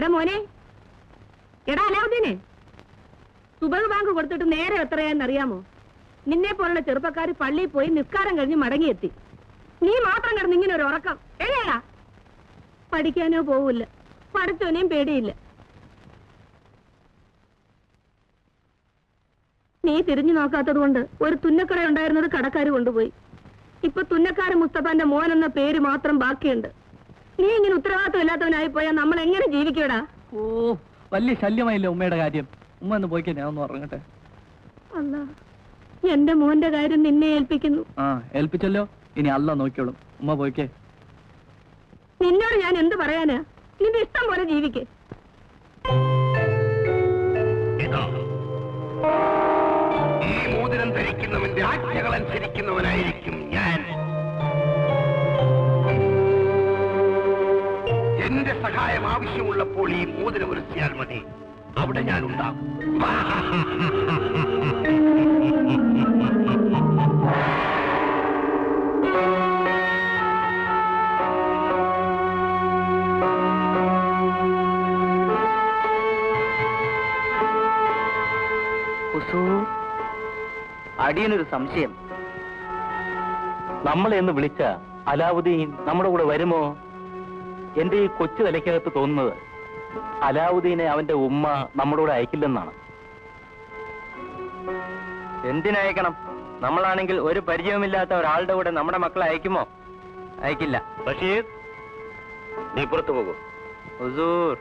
എടാ മോനെ, എടാ അലാവുദ്ദീനെ, സുബഹ് ബാങ്ക് കൊടുത്തിട്ട് നേരെ എത്രയാന്നറിയാമോ? നിന്നെ പോലുള്ള ചെറുപ്പക്കാർ പള്ളിയിൽ പോയി നിസ്കാരം കഴിഞ്ഞ് മടങ്ങിയെത്തി. നീ മാത്രം കിടന്ന് ഇങ്ങനെ ഒരു ഉറക്കം എഴുതാ. പഠിക്കാനോ പോവില്ല, പഠിച്ചോനെയും പേടിയില്ല. നീ തിരിഞ്ഞു നോക്കാത്തത് കൊണ്ട് ഒരു തുന്നക്കട ഉണ്ടായിരുന്നത് കടക്കാർ കൊണ്ടുപോയി. ഇപ്പൊ തുന്നക്കാരൻ മുസ്തഫാന്റെ മോൻ എന്ന പേര് മാത്രം ബാക്കിയുണ്ട്. നീ ഇങ്ങനെ ഉത്തരവാദിത്വം ഇല്ലാത്തവനായി പോയാൽ നമ്മൾ എങ്ങനെ ജീവിക്കൂടാ? ഓ, വലിയ ശല്യമായില്ലേ ഉമ്മയുടെ കാര്യം. ഉമ്മ ഒന്ന് പോയിക്കോ, ഞാൻ ഒന്ന് ഉറങ്ങട്ടെ. അല്ല, എന്റെ മോന്റെ കാര്യം നിന്നെ ഏൽപ്പിക്കുന്നു. ആ, ഏൽപ്പിച്ചല്ലോ, ഇനി അല്ല നോക്കിയോളും. ഉമ്മ പോയിക്കേ. നിന്നോട് ഞാൻ എന്ത് പറയാനാ? നിന്റെ ഇഷ്ടം പോലെ ജീവിക്കേ. ഈ മോതിരം ധരിക്കുന്നവന്റെ ആജ്ഞകൾ അനുസരിക്കുന്നവനായിരിക്കും ഞാൻ. എന്റെ സഹായം ആവശ്യമുള്ളപ്പോൾ ഈ മോതിരം ഉരസിയാൽ മതി, അവിടെ ഞാൻ ഉണ്ടാകും. അടിയനൊരു സംശയം. നമ്മളെ എന്ന് വിളിച്ച അലാവുദ്ദീൻ നമ്മുടെ കൂടെ വരുമോ? എന്റെ ഈ കൊച്ചു തലയ്ക്കകത്ത് തോന്നുന്നത് അലാവുദ്ദീനെ അവന്റെ ഉമ്മ നമ്മുടെ കൂടെ അയക്കില്ലെന്നാണ്. എന്തിനയക്കണം? നമ്മളാണെങ്കിൽ ഒരു പരിചയമില്ലാത്ത ഒരാളുടെ കൂടെ നമ്മുടെ മക്കളെ അയക്കുമോ? അയക്കില്ല. ബഷീർ, നീ പുറത്തു പോകൂ. ഹുസൂർ,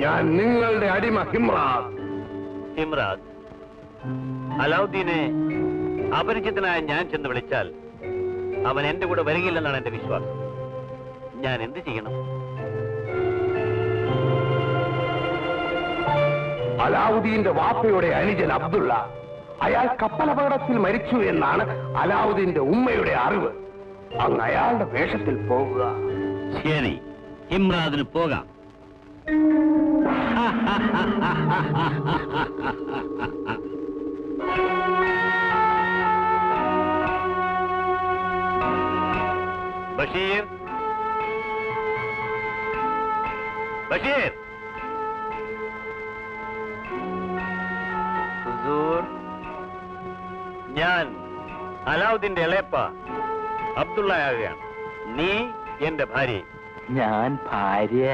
ഞാൻ നിങ്ങളുടെ അടിമ ഹിമ്രാദ്. ഹിമ്രാദ്, അലാവുദ്ദീനെ അപരിചിതനായ ഞാൻ ചെന്ന് വിളിച്ചാൽ അവൻ എന്റെ കൂടെ വരികയില്ലെന്നാണ് എന്റെ വിശ്വാസം. ഞാൻ എന്ത് ചെയ്യണം? അലാവുദ്ദീന്റെ വാപ്പയുടെ അനുജൻ അബ്ദുള്ള, അയാൾ കപ്പലപകടത്തിൽ മരിച്ചു എന്നാണ് അലാവുദ്ദീന്റെ ഉമ്മയുടെ അറിവ്. അങ്ങ് അയാളുടെ വേഷത്തിൽ പോകുക. ശരി, ഹിമ്രാദിന് പോകാം. ബഷീർ, ബഷീർ. ഹുസൂർ, ഞാൻ അലാവുദ്ദീന്റെ ഇളയപ്പ അബ്ദുള്ളയാകുകയാണ്. നീ എന്റെ ഭാര്യ. ഞാൻ ഭാര്യ.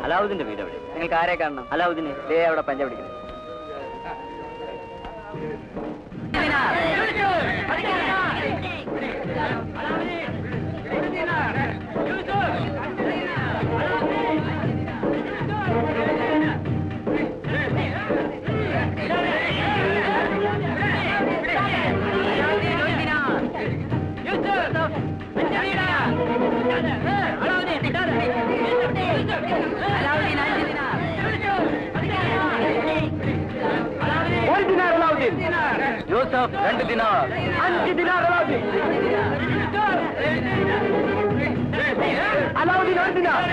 അലാവുദ്ദീന്റെ വീട് എവിടെ? നിങ്ങൾക്ക് ആരെ കാണണം? അലാവുദ്ദീനെ ദേ അവിടെ പഞ്ച പിടിക്കുന്നത്. ജോസഫ് 2 ദിനാർ. 5 ദിനാർ അലാവുദ്ദീൻ. അലാവുദ്ദീൻ 1 ദിനാർ.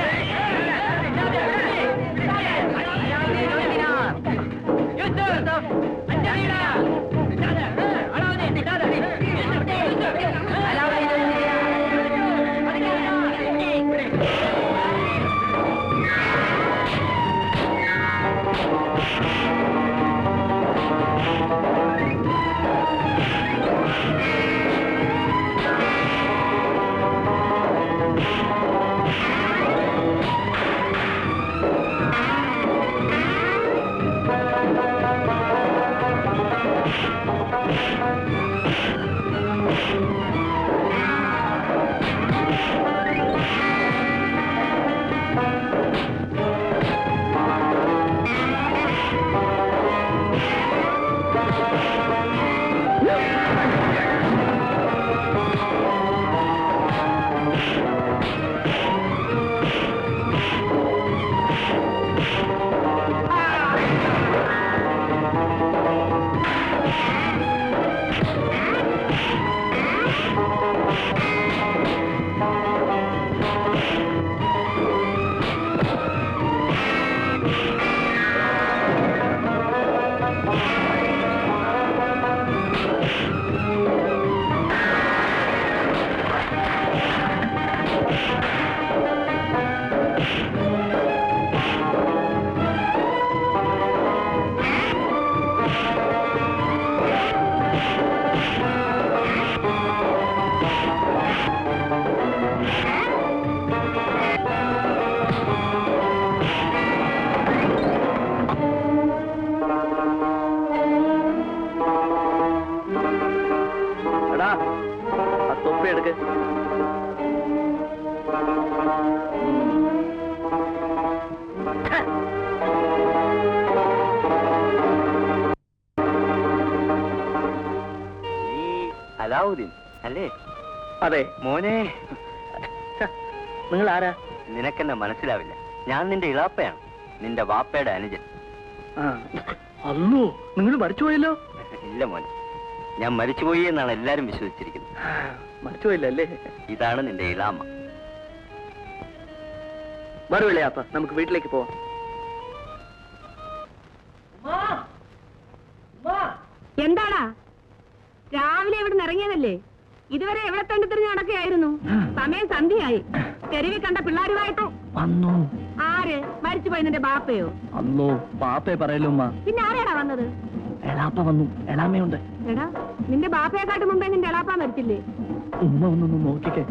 അലാവുദ്ദീൻ അല്ലേ? അതെ. മോനെ, നിങ്ങൾ ആരാ? നിനക്കെന്നെ മനസ്സിലാവില്ല. ഞാൻ നിന്റെ ഇളാപ്പയാണ്, നിന്റെ വാപ്പയുടെ അനുജൻ. അല്ലോ, നിങ്ങൾ മരിച്ചുപോയല്ലോ. ഇല്ല മോനെ, ഞാൻ മരിച്ചുപോയി എന്നാണ് എല്ലാരും വിശ്വസിച്ചിരിക്കുന്നത്. മരിച്ചുപോയില്ല അല്ലേ? ഇതാണ് നിന്റെ ഇളാമ്മ. വരവില്ലേ അപ്പ, നമുക്ക് വീട്ടിലേക്ക് പോവാം. എന്താടാ രാവിലെ ഇവിടെ ഇറങ്ങിയതല്ലേ? ഇതുവരെ എവിടെ തണ്ടിത്തിരിഞ്ഞ് നടക്കുകയായിരുന്നു. സമയം സന്ധ്യയായി. തെരുവിൽ കണ്ട പിള്ളേരുമായിട്ടോ വന്നു. ആര്? മരിച്ചുപോയി നിന്റെ ബാപ്പയോ? അല്ലോ, ബാപ്പയെ പറയല്ലോ ഉമ്മ. പിന്നെ ആരെയാടാ വന്നത്? എളാപ്പ വന്നു. എളാമ്മയുണ്ട്. എടാ, നിന്റെ ബാപ്പയെക്കാട്ട് മുമ്പേ നിന്റെ എളാപ്പ മരിച്ചില്ലേ? ഉമ്മ ഒന്നൊന്ന് നോക്കിക്കേ.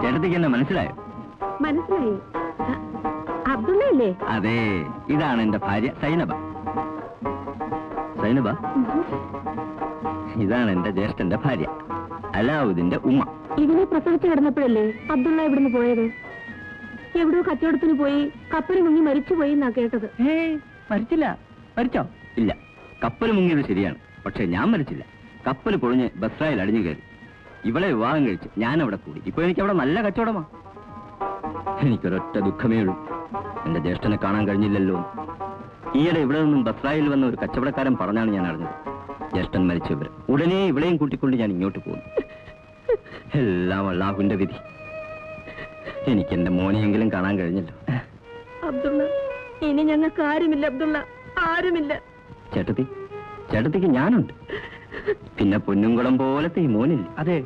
ചേട്ടത്തിക്ക് എന്നെ മനസ്സിലായോ? മനസ്സിലായി. അബ്ദുള്ളയല്ലേ? അതെ, ഇതാണ് എന്റെ ഭാര്യ സൈനബ. സൈനബ, ഇതാണ് എന്റെ ജ്യേഷ്ഠന്റെ ഭാര്യ അലാവുദ്ദീന്റെ ഉമ്മ. ഇതിനെ പ്രസവിച്ച് കിടന്നപ്പോഴല്ലേ അബ്ദുള്ള ഇവിടുന്ന് പോയത്? എവിടെയോ കച്ചവടത്തിന് പോയി കപ്പൽ മുങ്ങി മരിച്ചുപോയി എന്നാ കേട്ടത്. മരിച്ചില്ല. മരിച്ചോ? ഇല്ല, കപ്പൽ മുങ്ങിയത് ശരിയാണ്, പക്ഷെ ഞാൻ മരിച്ചില്ല. കപ്പൽ പൊളിഞ്ഞ് ബസ്രായിൽ അടിഞ്ഞു കയറി. ഇവളെ വിവാഹം കഴിച്ച് ഞാൻ അവിടെ കൂടി. ഇപ്പൊ എനിക്ക് അവിടെ നല്ല കച്ചവടമാ. എനിക്കൊരൊറ്റ ദുഃഖമേ ഉള്ളൂ, എന്റെ ജ്യേഷ്ഠനെ കാണാൻ കഴിഞ്ഞില്ലല്ലോ. ഈയിടെ ഇവിടെ നിന്നും ബസ്രായിൽ വന്ന ഒരു കച്ചവടക്കാരൻ പറഞ്ഞാണ് ഞാൻ അറിഞ്ഞത്, ജ്യേഷ്ഠൻ മരിച്ച വിവരം. ഉടനെ ഇവിടെയും കൂട്ടിക്കൊണ്ട് ഞാൻ ഇങ്ങോട്ട് പോകുന്നു. എല്ലാം അല്ലാഹുവിന്റെ വിധി. എനിക്ക് എന്റെ മോനെയെങ്കിലും കാണാൻ കഴിഞ്ഞല്ലോ. അബ്ദുള്ള, ഇനി ഞങ്ങൾക്ക് ആരുമില്ല അബ്ദുള്ള, ആരുമില്ല. ചേട്ടത്തിക്ക് ഞാനുണ്ട്. പിന്നെ പൊന്നുംകുളം പോലത്തെ ഈ മോനില്ല. അതെ.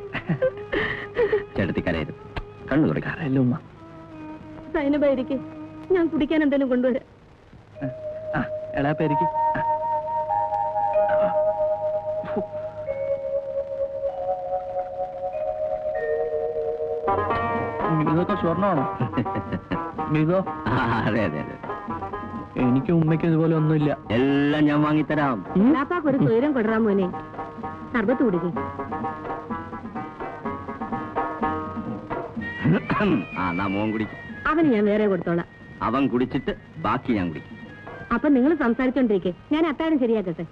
ചേട്ടത്തിക്കരയത് കണ്ണു തുറക്കാറല്ലോ ഉമ്മ. സൈനബായിരിക്കെ, ഞാൻ കുടിക്കാൻ എന്തെങ്കിലും കൊണ്ടുവരാം. എളാപ്പേരിക്ക് ഇതൊക്കെ സ്വർണ്ണമാണോ? ഇതോ? അതെ അതെ അതെ. എനിക്കും ഉമ്മയ്ക്കും ഇതുപോലെ ഒന്നുമില്ല. എല്ലാം ഞാൻ വാങ്ങിത്തരാം. എളാപ്പാക്ക് ഒരു സ്വൈരം കൊണ്ടുവരാൻ മോനെ. സർബത്ത് കുടിക്കും. ആ, മോൻ കുടിക്കും. അവന് ഞാൻ വേറെ കൊടുത്തോളാം. അവൻ കുടിച്ചിട്ട് ബാക്കി ഞാൻ കുടിക്കും. അപ്പൊ നിങ്ങൾ സംസാരിച്ചോണ്ടിരിക്കെ, ഞാൻ അത്താഴം ശരിയാക്കട്ടെ.